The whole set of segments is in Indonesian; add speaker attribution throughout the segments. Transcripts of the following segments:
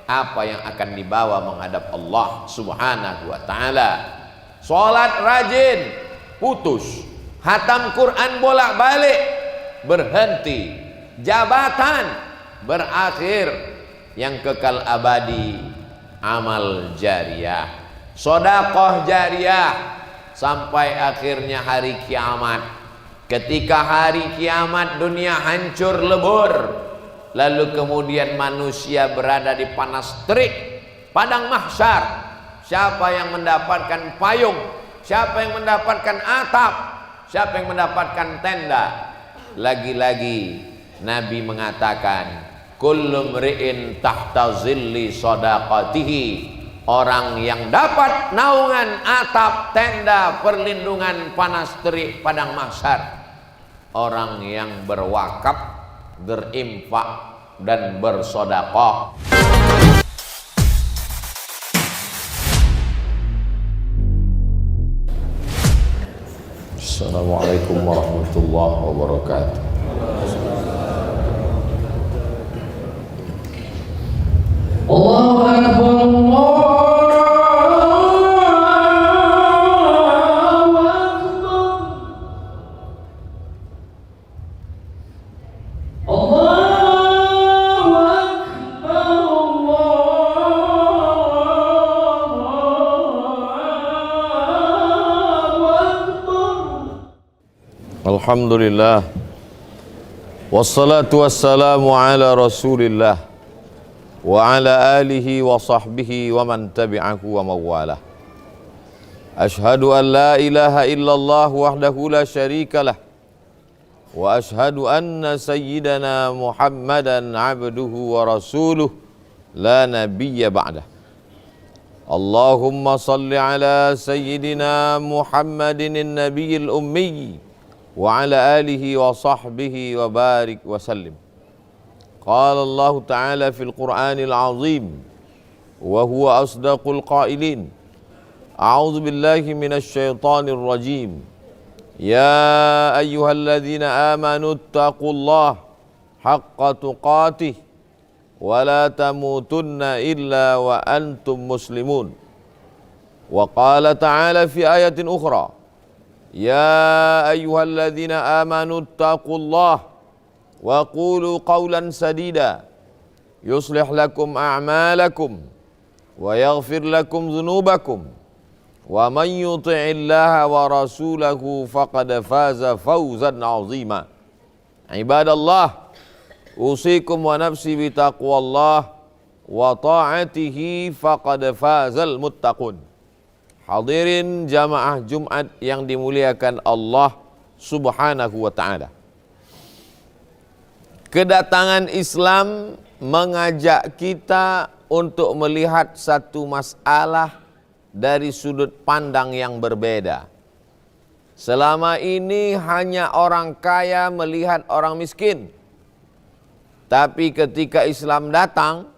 Speaker 1: apa yang akan dibawa menghadap Allah Subhanahu wa ta'ala. Sholat rajin, putus. Hatam Quran bolak-balik, berhenti. Jabatan, berakhir. Yang kekal abadi, amal jariyah, sedekah jariyah, sampai akhirnya hari kiamat. Ketika hari kiamat dunia hancur lebur, lalu kemudian manusia berada di panas terik padang mahsyar. Siapa yang mendapatkan payung? Siapa yang mendapatkan atap? Siapa yang mendapatkan tenda? Lagi-lagi Nabi mengatakan, kullu mri'in tahta zilli shadaqatihi. Orang yang dapat naungan atap, tenda, perlindungan panas terik padang mahsyar, orang yang berwakaf, berinfak dan bersedekah. Assalamualaikum warahmatullahi wabarakatuh. Allahu Akbar, Allahu Akbar, Allahu Akbar. Alhamdulillah, wassalatu wassalamu ala Rasulillah wa ala alihi wa sahbihi wa man tabi'ahu wa mawalah. Ashhadu an la ilaha illallah wahdahu la syarika lah, wa ashhadu anna sayyidana Muhammadan abduhu wa rasuluh la nabiyya ba'dah. Allahumma salli ala sayyidina Muhammadin nabiyil ummi wa ala alihi wa sahbihi wa barik wa sallim. Qala Allah Ta'ala fil Qur'anil Azim wa huwa asdaqul qailin. A'udzu billahi minasy syaithanir rajim. Ya ayyuhalladzina amanu taqullaha haqqa tuqatih wa la tamutunna illa wa antum muslimun. Wa qala ta'ala fi ayatin ukhra, ya ayyuhalladzina amanu taqullaha wa qulu qawlan sadida yuslih lakum a'malakum wa yaghfir lakum dhunubakum wa man yuti'illaha wa rasulahu faqad faza fawzan 'azima. Ibadallah, usikum wa nafsi bi taqwallah wa ta'atihi faqad fazal muttaqun. Hadirin jamaah Jumat yang dimuliakan Allah Subhanahu wa ta'ala. Kedatangan Islam mengajak kita untuk melihat satu masalah dari sudut pandang yang berbeda. Selama ini hanya orang kaya melihat orang miskin. Tapi ketika Islam datang,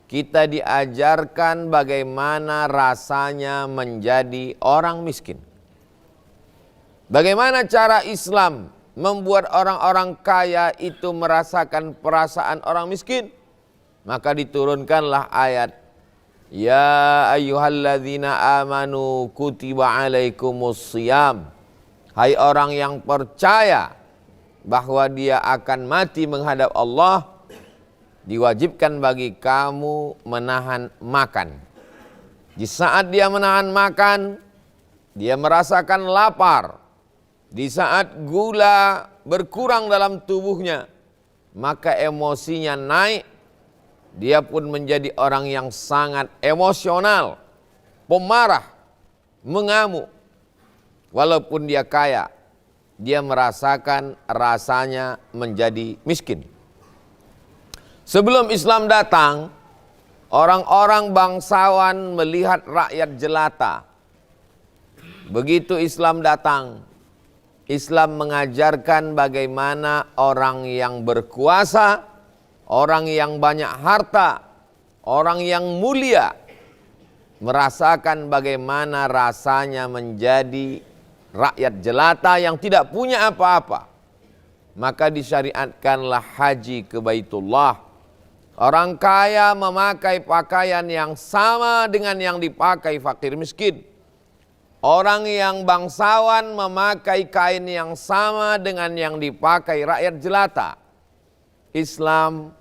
Speaker 1: kita diajarkan bagaimana rasanya menjadi orang miskin. Bagaimana cara Islam membuat orang-orang kaya itu merasakan perasaan orang miskin? Maka diturunkanlah ayat, ya ayyuhalladzina amanu kutiba alaikumus shiyam. Hai orang yang percaya bahwa dia akan mati menghadap Allah, diwajibkan bagi kamu menahan makan. Di saat dia menahan makan, dia merasakan lapar. Di saat gula berkurang dalam tubuhnya, maka emosinya naik. Dia pun menjadi orang yang sangat emosional, pemarah, mengamuk. Walaupun dia kaya, dia merasakan rasanya menjadi miskin. Sebelum Islam datang, orang-orang bangsawan melihat rakyat jelata. Begitu Islam datang, Islam mengajarkan bagaimana orang yang berkuasa, orang yang banyak harta, orang yang mulia merasakan bagaimana rasanya menjadi rakyat jelata yang tidak punya apa-apa. Maka disyariatkanlah haji ke Baitullah. Orang kaya memakai pakaian yang sama dengan yang dipakai fakir miskin. Orang yang bangsawan memakai kain yang sama dengan yang dipakai rakyat jelata. Islam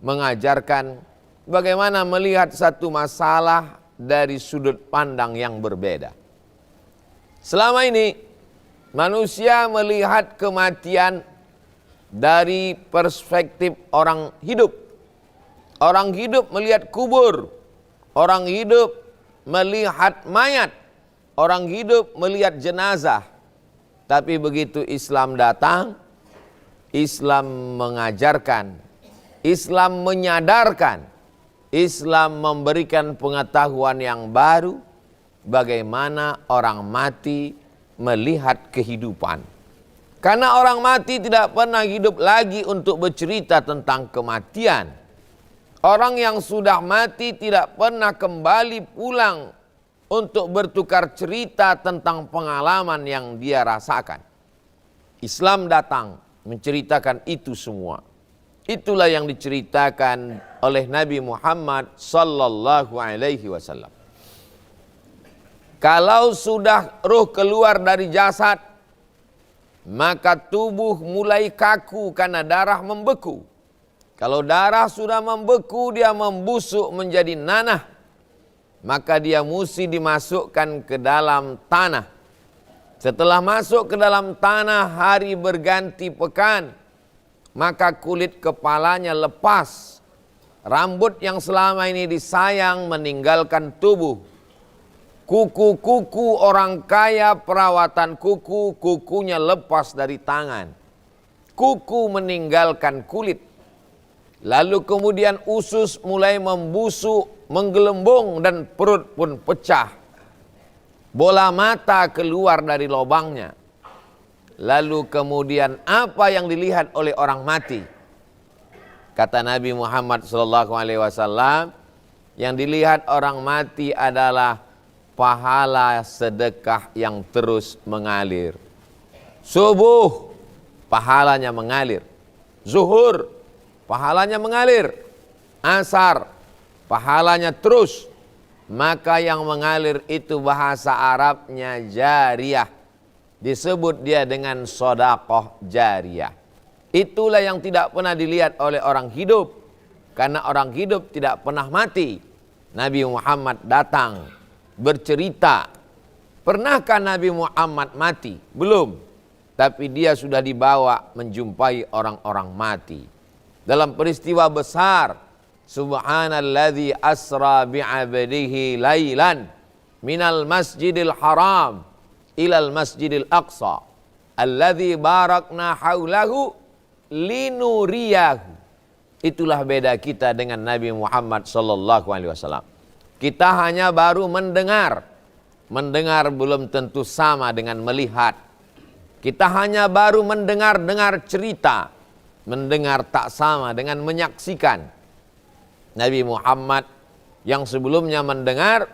Speaker 1: mengajarkan bagaimana melihat satu masalah dari sudut pandang yang berbeda. Selama ini manusia melihat kematian dari perspektif orang hidup. Orang hidup melihat kubur, orang hidup melihat mayat, orang hidup melihat jenazah. Tapi begitu Islam datang, Islam mengajarkan, Islam menyadarkan, Islam memberikan pengetahuan yang baru bagaimana orang mati melihat kehidupan. Karena orang mati tidak pernah hidup lagi untuk bercerita tentang kematian. Orang yang sudah mati tidak pernah kembali pulang untuk bertukar cerita tentang pengalaman yang dia rasakan. Islam datang menceritakan itu semua. Itulah yang diceritakan oleh Nabi Muhammad sallallahu alaihi wasallam. Kalau sudah ruh keluar dari jasad, maka tubuh mulai kaku karena darah membeku. Kalau darah sudah membeku, dia membusuk menjadi nanah, maka dia mesti dimasukkan ke dalam tanah. Setelah masuk ke dalam tanah, hari berganti pekan, maka kulit kepalanya lepas. Rambut yang selama ini disayang meninggalkan tubuh. Kuku-kuku orang kaya, perawatan kuku, kukunya lepas dari tangan. Kuku meninggalkan kulit. Lalu kemudian usus mulai membusuk, menggelembung dan perut pun pecah. Bola mata keluar dari lubangnya. Lalu kemudian apa yang dilihat oleh orang mati? Kata Nabi Muhammad SAW, yang dilihat orang mati adalah pahala sedekah yang terus mengalir. Subuh, pahalanya mengalir. Zuhur, pahalanya mengalir. Asar, pahalanya terus. Maka yang mengalir itu bahasa Arabnya jariyah. Disebut dia dengan sedekah jariyah. Itulah yang tidak pernah dilihat oleh orang hidup. Karena orang hidup tidak pernah mati. Nabi Muhammad datang bercerita. Pernahkah Nabi Muhammad mati? Belum. Tapi dia sudah dibawa menjumpai orang-orang mati. Dalam peristiwa besar, Subhanalladzi asra bi'abdihi lailan minal masjidil haram ilal masjidil aqsa alladzi barakna haulahu linuriyahu. Itulah beda kita dengan Nabi Muhammad sallallahu alaihi wasallam. Kita hanya baru mendengar. Mendengar belum tentu sama dengan melihat. Kita hanya baru mendengar cerita. Mendengar tak sama dengan menyaksikan. Nabi Muhammad yang sebelumnya mendengar,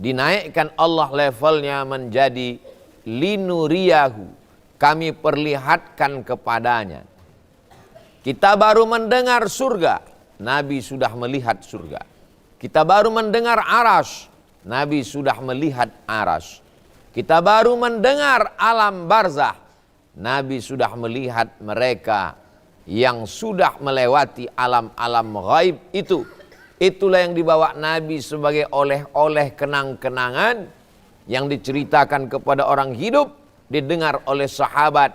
Speaker 1: dinaikkan Allah levelnya menjadi linuriyahu. Kami perlihatkan kepadanya. Kita baru mendengar surga, Nabi sudah melihat surga. Kita baru mendengar arasy, Nabi sudah melihat arasy. Kita baru mendengar alam barzah, Nabi sudah melihat mereka yang sudah melewati alam-alam ghaib itu. Itulah yang dibawa Nabi sebagai oleh-oleh kenang-kenangan yang diceritakan kepada orang hidup, didengar oleh sahabat,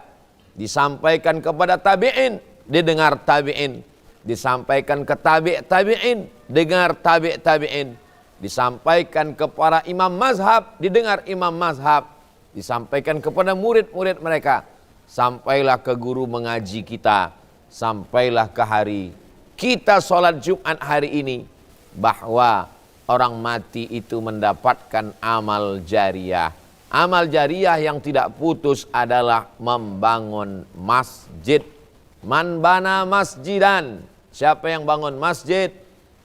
Speaker 1: disampaikan kepada tabi'in, didengar tabi'in, disampaikan ke tabi'in, dengar tabi'in, disampaikan kepada imam mazhab, didengar imam mazhab, disampaikan kepada murid-murid mereka, sampailah ke guru mengaji kita, sampailah ke hari kita sholat Jumat hari ini, bahwa orang mati itu mendapatkan amal jariyah. Amal jariyah yang tidak putus adalah membangun masjid. Man bana masjidan, siapa yang bangun masjid,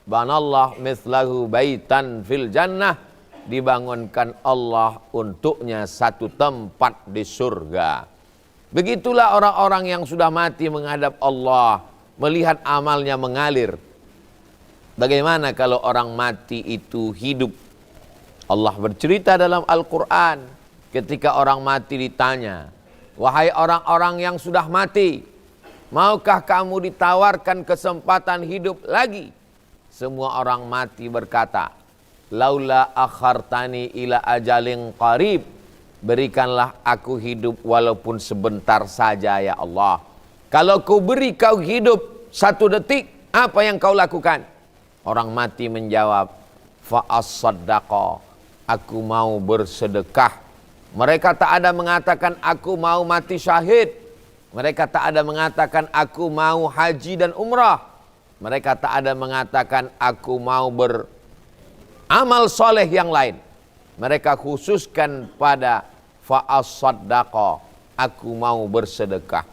Speaker 1: banallah mithlahu baitan fil jannah, dibangunkan Allah untuknya satu tempat di surga. Begitulah orang-orang yang sudah mati menghadap Allah, melihat amalnya mengalir. Bagaimana kalau orang mati itu hidup? Allah bercerita dalam Al-Quran ketika orang mati ditanya, wahai orang-orang yang sudah mati, maukah kamu ditawarkan kesempatan hidup lagi? Semua orang mati berkata, laula akhartani ila ajalin qarib, berikanlah aku hidup walaupun sebentar saja ya Allah. Kalau kau beri kau hidup 1 detik, apa yang kau lakukan? Orang mati menjawab, fa'as-saddaqa, aku mau bersedekah. Mereka tak ada mengatakan aku mau mati syahid. Mereka tak ada mengatakan aku mau haji dan umrah. Mereka tak ada mengatakan aku mau beramal soleh yang lain. Mereka khususkan pada fa'as-saddaqa, aku mau bersedekah.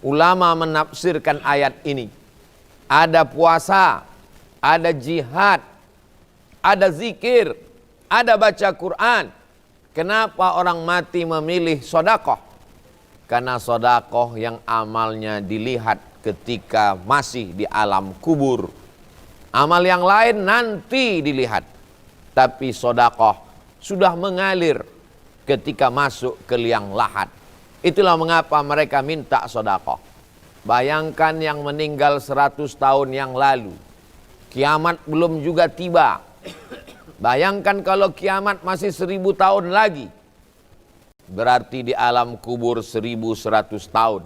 Speaker 1: Ulama menafsirkan ayat ini. Ada puasa, ada jihad, ada zikir, ada baca Quran. Kenapa orang mati memilih sedekah? Karena sedekah yang amalnya dilihat ketika masih di alam kubur. Amal yang lain nanti dilihat. Tapi sedekah sudah mengalir ketika masuk ke liang lahat. Itulah mengapa mereka minta sedekah. Bayangkan yang meninggal 100 tahun yang lalu. Kiamat belum juga tiba. Bayangkan kalau kiamat masih 1000 tahun lagi. Berarti di alam kubur 1100 tahun.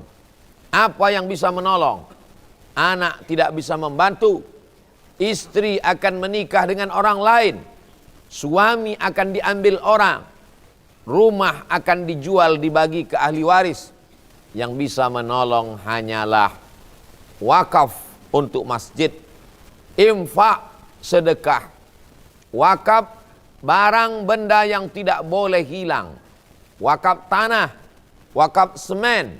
Speaker 1: Apa yang bisa menolong? Anak tidak bisa membantu. Istri akan menikah dengan orang lain. Suami akan diambil orang. Rumah akan dijual dibagi ke ahli waris. Yang bisa menolong hanyalah wakaf untuk masjid, infak, sedekah. Wakaf barang benda yang tidak boleh hilang. Wakaf tanah, wakaf semen,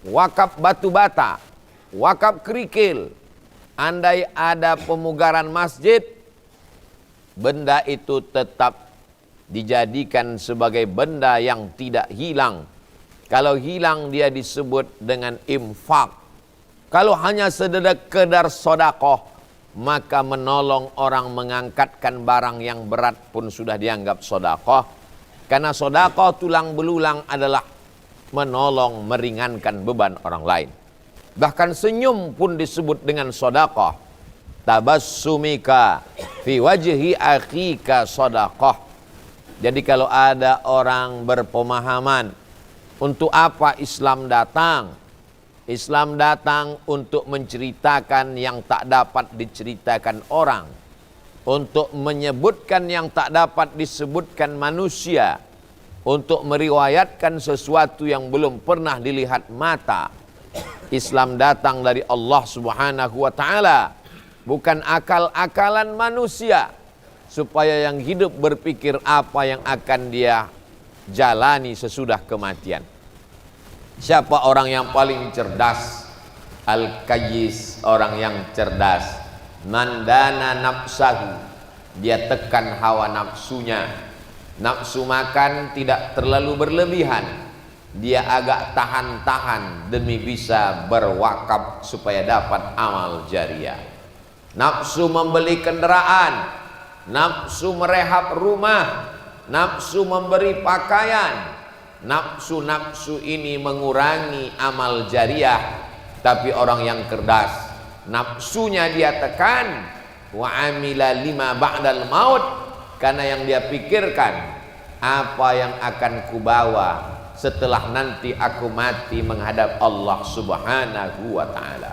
Speaker 1: wakaf batu bata, wakaf kerikil. Andai ada pemugaran masjid, benda itu tetap dijadikan sebagai benda yang tidak hilang. Kalau hilang dia disebut dengan infak. Kalau hanya sekedar sedekah, maka menolong orang mengangkatkan barang yang berat pun sudah dianggap sedekah. Karena sedekah tulang belulang adalah menolong meringankan beban orang lain. Bahkan senyum pun disebut dengan sedekah. Tabassumika fi wajhi akhika sedekah. Jadi kalau ada orang berpemahaman, untuk apa Islam datang? Islam datang untuk menceritakan yang tak dapat diceritakan orang. Untuk menyebutkan yang tak dapat disebutkan manusia. Untuk meriwayatkan sesuatu yang belum pernah dilihat mata. Islam datang dari Allah Subhanahu wa ta'ala. Bukan akal-akalan manusia. Supaya yang hidup berpikir apa yang akan dia jalani sesudah kematian. Siapa orang yang paling cerdas? Al-Qayyis, orang yang cerdas. Mandana nafsahu, dia tekan hawa nafsunya. Nafsu makan tidak terlalu berlebihan. Dia agak tahan-tahan demi bisa berwakaf supaya dapat amal jariah. Nafsu membeli kendaraan, nafsu merehab rumah, nafsu memberi pakaian. Nafsu-nafsu ini mengurangi amal jariah. Tapi orang yang cerdas, nafsunya dia tekan. Wa amila lima ba'dal maut, karena yang dia pikirkan, apa yang akan kubawa setelah nanti aku mati menghadap Allah Subhanahu wa ta'ala.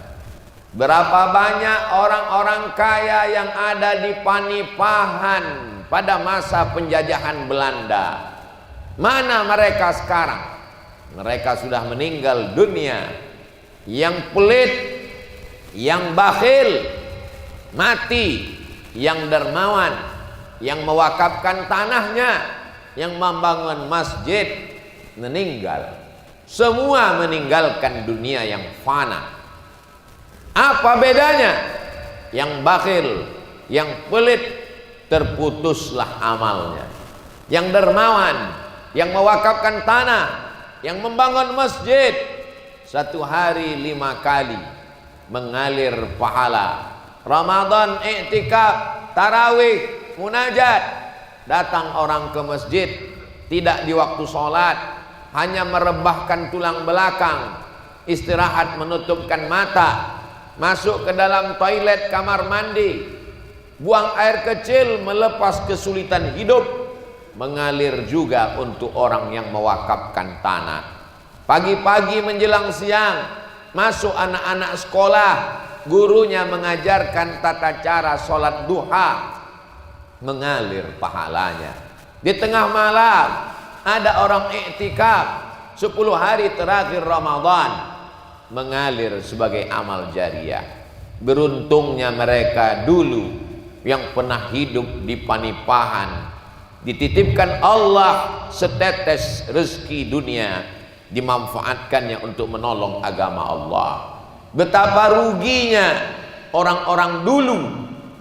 Speaker 1: Berapa banyak orang-orang kaya yang ada di Panipahan pada masa penjajahan Belanda. Mana mereka sekarang? Mereka sudah meninggal dunia. Yang pelit, yang bakhil, mati. Yang dermawan, yang mewakafkan tanahnya, yang membangun masjid, meninggal. Semua meninggalkan dunia yang fana. Apa bedanya? Yang bakhil, yang pelit, terputuslah amalnya. Yang dermawan, yang mewakafkan tanah, yang membangun masjid, 1 hari 5 kali mengalir pahala. Ramadan i'tikaf, tarawih, munajat. Datang orang ke masjid tidak di waktu sholat, hanya merebahkan tulang belakang, istirahat menutupkan mata, masuk ke dalam toilet kamar mandi, buang air kecil melepas kesulitan hidup, mengalir juga untuk orang yang mewakafkan tanah. Pagi-pagi menjelang siang masuk anak-anak sekolah, gurunya mengajarkan tata cara sholat duha, mengalir pahalanya. Di tengah malam ada orang i'tikaf 10 hari terakhir Ramadan, mengalir sebagai amal jariah. Beruntungnya mereka dulu yang pernah hidup di panipahan, dititipkan Allah setetes rezeki dunia, dimanfaatkannya untuk menolong agama Allah. Betapa ruginya orang-orang dulu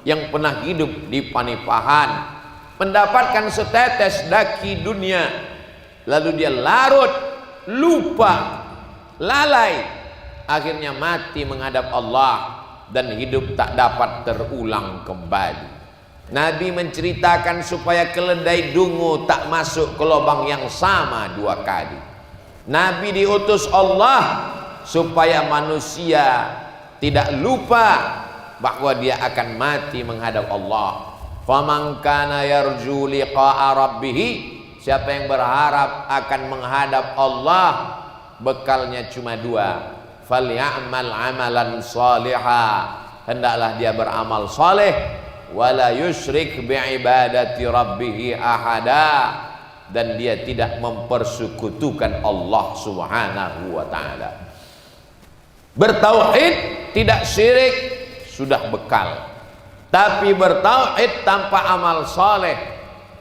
Speaker 1: yang pernah hidup di panipahan, mendapatkan setetes daki dunia, lalu dia larut, lupa, lalai, akhirnya mati menghadap Allah dan hidup tak dapat terulang kembali. Nabi menceritakan supaya keledai dungu tak masuk ke lubang yang sama 2 kali. Nabi diutus Allah supaya manusia tidak lupa bahwa dia akan mati menghadap Allah. Faman kana yarju liqa'a rabbih, siapa yang berharap akan menghadap Allah, bekalnya cuma 2. Falyamal amalan salihah, hendaklah dia beramal saleh, wala yusyrik biibadati rabbih ahada, dan dia tidak mempersekutukan Allah Subhanahu wa taala. Bertauhid, tidak syirik, sudah bekal. Tapi bertauhid tanpa amal saleh,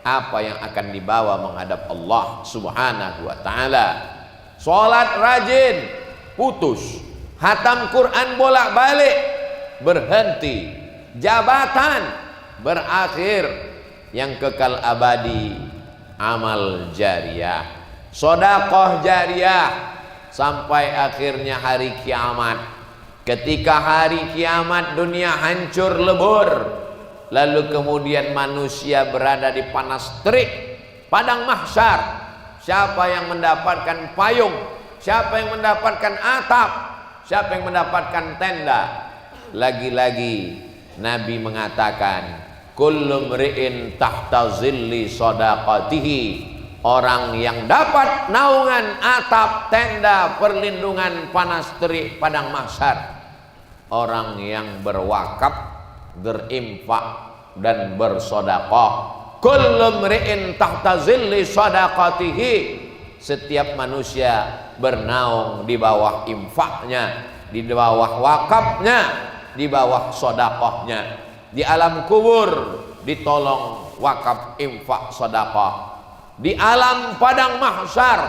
Speaker 1: apa yang akan dibawa menghadap Allah Subhanahu wa taala? Salat rajin, putus. Hatam Quran bolak-balik, berhenti. Jabatan, berakhir. Yang kekal abadi, amal jariah. Sedekah jariah sampai akhirnya hari kiamat. Ketika hari kiamat dunia hancur lebur, lalu kemudian manusia berada di panas terik, padang mahsyar. Siapa yang mendapatkan payung? Siapa yang mendapatkan atap? Siapa yang mendapatkan tenda? Lagi-lagi Nabi mengatakan, kullu mri'in tahta zilli shadaqatihi, orang yang dapat naungan atap, tenda, perlindungan panas terik padang mahsyar, orang yang berwakaf, berinfak dan bersedekah. Kullu mri'in tahta zilli shadaqatihi, setiap manusia bernaung di bawah infaknya, di bawah wakafnya, di bawah sedekahnya. Di alam kubur ditolong wakaf, infak, sedekah. Di alam padang mahsyar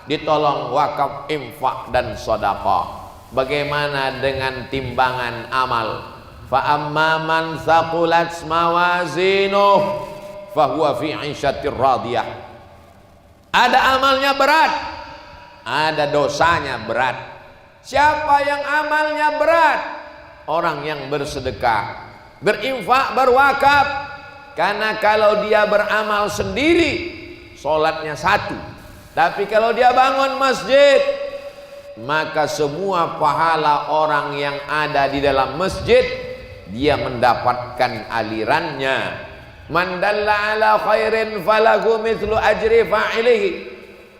Speaker 1: ditolong wakaf, infak dan sedekah. Bagaimana dengan timbangan amal? Fa amma man thaqulat mawazinuh fahuwa fi 'ishatir radiyah. Ada amalnya berat, ada dosanya berat. Siapa yang amalnya berat? Orang yang bersedekah, berinfak, berwakaf. Karena kalau dia beramal sendiri, sholatnya 1. Tapi kalau dia bangun masjid, maka semua pahala orang yang ada di dalam masjid, dia mendapatkan alirannya. Man dalla ala khairin falahu mithlu ajri fa'ilihi.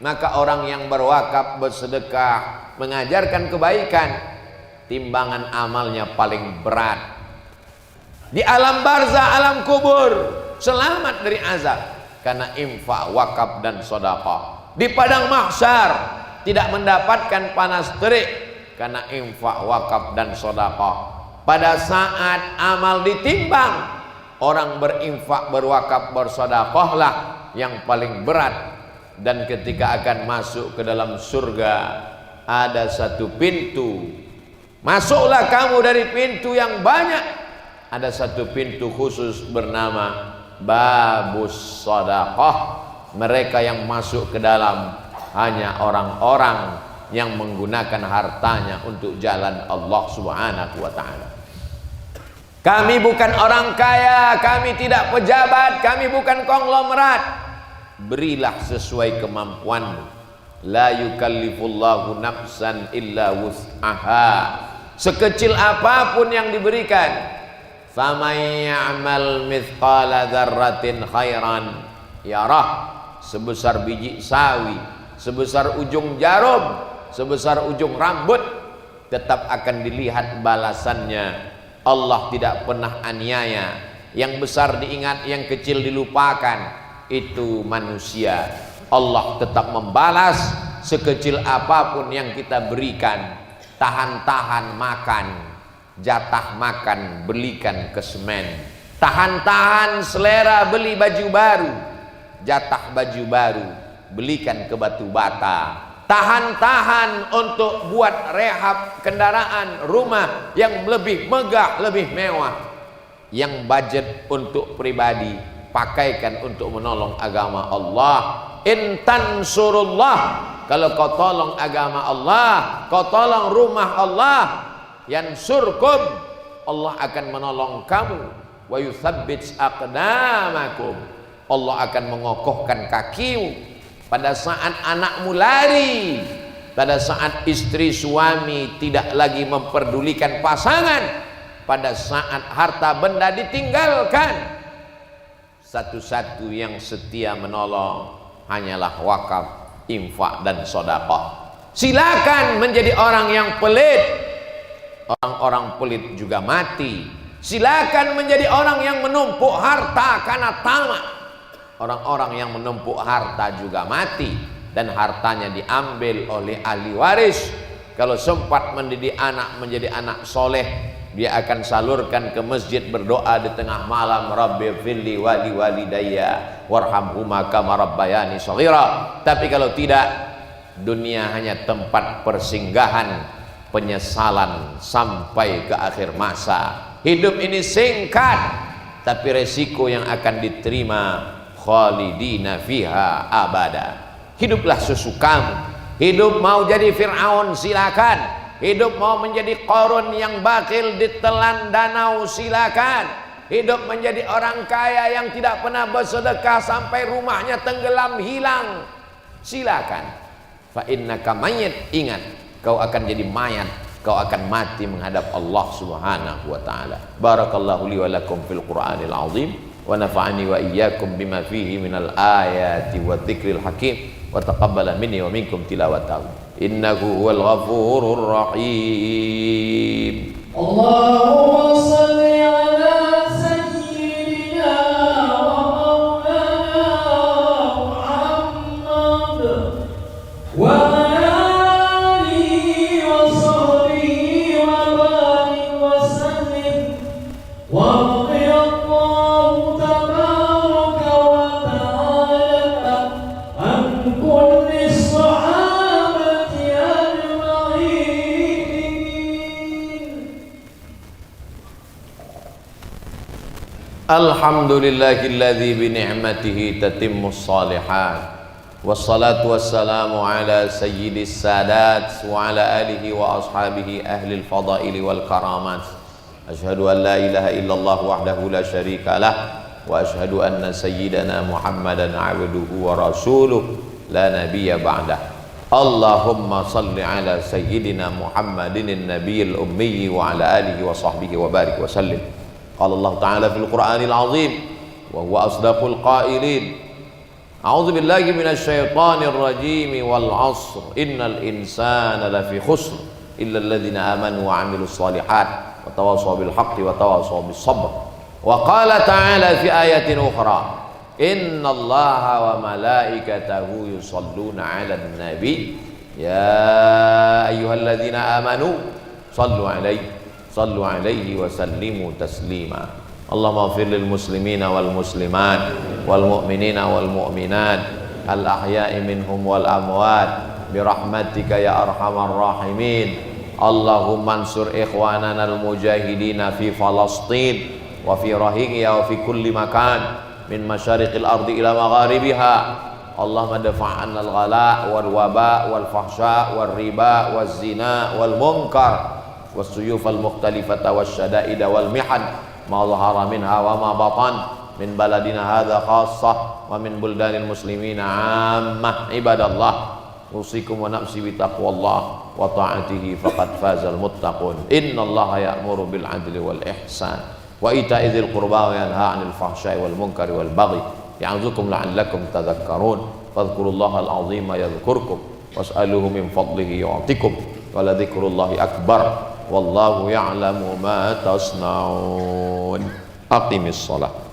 Speaker 1: Maka orang yang berwakaf, bersedekah, mengajarkan kebaikan, timbangan amalnya paling berat. Di alam barzah, alam kubur, selamat dari azab karena infak, wakaf dan sedekah. Di padang mahsyar tidak mendapatkan panas terik karena infak, wakaf dan sedekah. Pada saat amal ditimbang, orang berinfak, berwakaf, bersedekahlah yang paling berat. Dan ketika akan masuk ke dalam surga, ada satu pintu. Masuklah kamu dari pintu yang banyak. Ada satu pintu khusus bernama Babus Shadaqah. Mereka yang masuk ke dalam hanya orang-orang yang menggunakan hartanya untuk jalan Allah Subhanahu wa ta'ala. Kami bukan orang kaya, kami tidak pejabat, kami bukan konglomerat. Berilah sesuai kemampuanmu. La yukallifullahu nafsan illa wus'aha. Sekecil apapun yang diberikan. Faman ya'mal mithqala dzarratin khairan yarah. Sebesar biji sawi, sebesar ujung jarum, sebesar ujung rambut, tetap akan dilihat balasannya. Allah tidak pernah aniaya. Yang besar diingat, yang kecil dilupakan. Itu manusia. Allah tetap membalas sekecil apapun yang kita berikan. Tahan-tahan makan, jatah makan belikan ke semen. Tahan-tahan selera beli baju baru, jatah baju baru belikan ke batu bata. Tahan-tahan untuk buat rehab kendaraan, rumah yang lebih megah, lebih mewah. Yang budget untuk pribadi, pakaikan untuk menolong agama Allah. Intan surullah, kalau kau tolong agama Allah, kau tolong rumah Allah, yansurkum, Allah akan menolong kamu. Wa yuthabbits aqdamakum, Allah akan mengokohkan kakimu. Pada saat anakmu lari, pada saat istri suami tidak lagi memperdulikan pasangan, pada saat harta benda ditinggalkan, satu-satu yang setia menolong hanyalah wakaf, infak dan sedekah. Silakan menjadi orang yang pelit. Orang-orang pelit juga mati. Silakan menjadi orang yang menumpuk harta karena tamak. Orang-orang yang menumpuk harta juga mati dan hartanya diambil oleh ahli waris. Kalau sempat mendidik anak menjadi anak soleh, dia akan salurkan ke masjid berdoa di tengah malam, Rabbi firli wali walidayya warhamhuma kama rabbayani shaghira. Tapi kalau tidak, dunia hanya tempat persinggahan penyesalan sampai ke akhir masa. Hidup ini singkat, tapi resiko yang akan diterima khalidina fiha abada. Hiduplah sesukamu. Hidup mau jadi Fir'aun silakan. Hidup mau menjadi Qarun yang bakil ditelan danau silakan. Hidup menjadi orang kaya yang tidak pernah bersedekah sampai rumahnya tenggelam hilang silakan. Fa innaka mayyit, ingat kau akan jadi mayat, kau akan mati menghadap Allah Subhanahu wa taala. Barakallahu li wa lakum fil Qur'anil azim. Wa nafa'ani wa iyyakum bima fihi minal ayati wa dzikril hakim wa taqabbala minni wa minkum tilawatahu innahu huwal ghafurur rahim.
Speaker 2: Allahumma shalli ala sayyidina wa maulana Muhammad wa ala alihi wa sahbihi wa barik wa sallim wa
Speaker 1: Alhamdulillahilladzi bi ni'matihi tatimmus shalihat. Wassalatu wassalamu ala sayyidis sadat wa ala alihi wa ashabihi ahlil fadaili wal karamat. Asyhadu an la ilaha illallah wahdahu la syarika lah wa asyhadu anna sayyidana Muhammadan abduhu wa rasuluh la nabiyya ba'dah. Allahumma salli ala sayyidina Muhammadin nabiyil ummi wa ala alihi wa sahbihi wa barik wa sallim. Qala Allah Ta'ala fil Qur'anil azim wa huwa asdaqul qailin. A'udzu billahi minasy syaithanir rajim wal 'ashr innal insana lafi khusr illa alladziina amanu wa 'amilus shalihat wa tawassaw bil haqqi wa tawassaw bis sabr. Wa qala ta'ala fi ayatin ukhra innallaha wa malaikatahu yusholluna 'alan nabi ya ayyuhalladzina amanu sallu 'alaihi wa sallimu taslima. Allahumma ighfir lil muslimina wal muslimat wal mu'minina wal mu'minat al ahya'i minhum wal amwat bi rahmatika ya arhamar rahimin. Allahumma ansur ikhwanana al mujahidina fi Falastin wa fi Rohingya wa fi kulli makan min masyariqil ardi ila magharibiha. Allahumma dafa'anna al ghala wal waba wal fahsya wal riba wal zina wal munkar was suyuf al mukhtalifata was syada'ida wal mihan ma dhahara minha wa ma batan min baladina hadza khassah wa min buldanil muslimina 'ammah. Ibadallah, usikum wa nafsi bi taqwallah wa ta'atihi faqad fazal muttaqun. Innallaha ya'muru bil 'adli wal ihsan wa ita'i dzil qurba wa yanha 'anil fahsya'i wal munkari wal baghi ya'idzukum la'allakum tadhakkarun. Fadhkurullaha al-'azima yadhkurkum was'aluhu min fadlihi yu'tikum wa la dzikrullahi akbar wallahu ya'lamu ma tasna'un. Aqimis shalah.